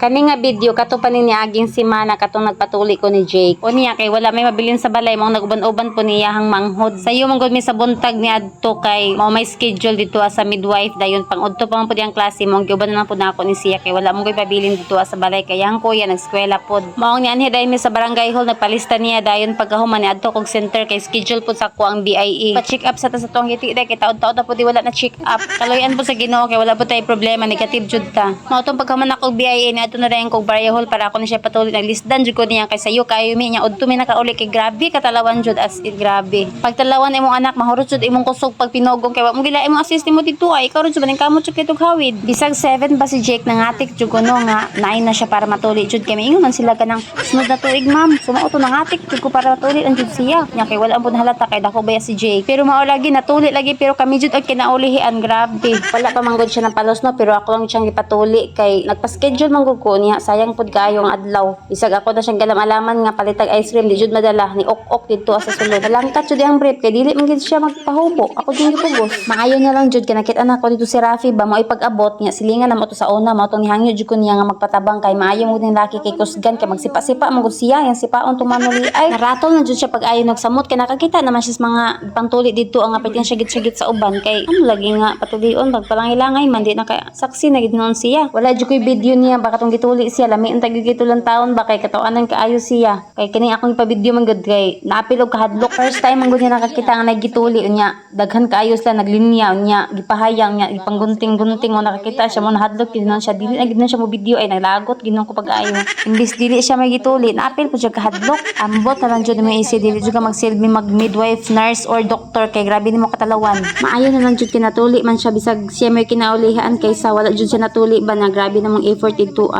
Kani nga video kato pa ni aging si Mana katong nagpatuli ko ni Jake. O niya kay wala may mabilin sa balay mong naguban-uban po niya hang manghod. Sayo man gud mi sa buntag ni adto kay mao may schedule dito sa midwife dayon pang-udto pa man pud yang klase mong giuban na pud nako ni siya kay wala mo gud pabilin dito sa balay kay yang kuya nag-eskwela pod. Mao ni anhi dayon mi sa barangay hall nagpalista niya dayon pagkahuman ni adto kog center kay schedule pud sa ko ang BIE. Pa-check up sa ta sa tuwang giti kay taon-taon pud di wala na check up. Kaloyan po sa Ginoo kay wala pud tay problema negative jud ta. Mao tong pagkahuman ako BIE ni adto na dayon kog barangay hall para ako ni siya patuloy naglisdan jud ko niya kay sayo kayo mi nya udto mi nakauli kay grabe katalawan jud as in grabe. Pagtalawan imong anak mahurot jud imong kusog pag pinogong kay wa mo gila imong assist mo dito ay ikaw jud maning kamot jud kitog hawid. Bisag 7 ba si Jake nangatik jud ko no nga 9 na siya para matuli jud kay ingon man sila kanang sunod na tuig ma'am sumao to nangatik jud ko para matuli ang jud siya. Nya kay wala pud halata kay dako baya si Jake. Pero mao lagi natuli lagi pero kami jud og kinaulihian grabe. Wala pa manggod siya ng palos no pero ako lang siyang gipatuli kay nagpa-schedule manggod ko niya sayang pud kaayo ang adlaw. Bisag ako na siyang galam-alaman nga palitag ice cream di jud madala ni ok dito sa sulod. Nalangkat jud ang brief kay dili man gid siya magpahubo. Ako din gipugos. Maayo na lang jud kay nakit anak ko dito si Rafi ba mo ipag-abot niya silingan na mo to sa una mao tong hangyo jud ko niya nga magpatabang kay maayo mo din laki kay kusgan kay magsipa-sipa man gud siya yang sipaon tumanuli ay naratol na jud siya pag ayo nagsamot kay nakakita naman siya sa mga pangtuli dito ang apitin sigit-sigit sa uban kay ano lagi nga patulion pagpalangilangay man di na kay saksi na gid noon siya. Wala jud koy video niya baka tong gituli siya lami ang tagigitulang taon ba kay katawanan kaayo siya kay kini akong ipa-video man gud kay naapil og kahadlok first time man gud niya nakakita nga nagituli unya daghan kaayo sila naglinya unya gipahayang nya gipanggunting-gunting mo nakakita siya mo nahadlok ginon siya dili na gid na siya mo video ay naglagot ginon ko pag-ayo imbis dili siya magituli naapil po siya kahadlok ambot na lang jud mo isi dili jud ka magsilbi mag midwife nurse or doctor kay grabe nimo katalawan maayo na lang jud kinatuli man siya bisag siya may kinaulihan kaysa wala jud siya natuli ba na grabe namang effort dito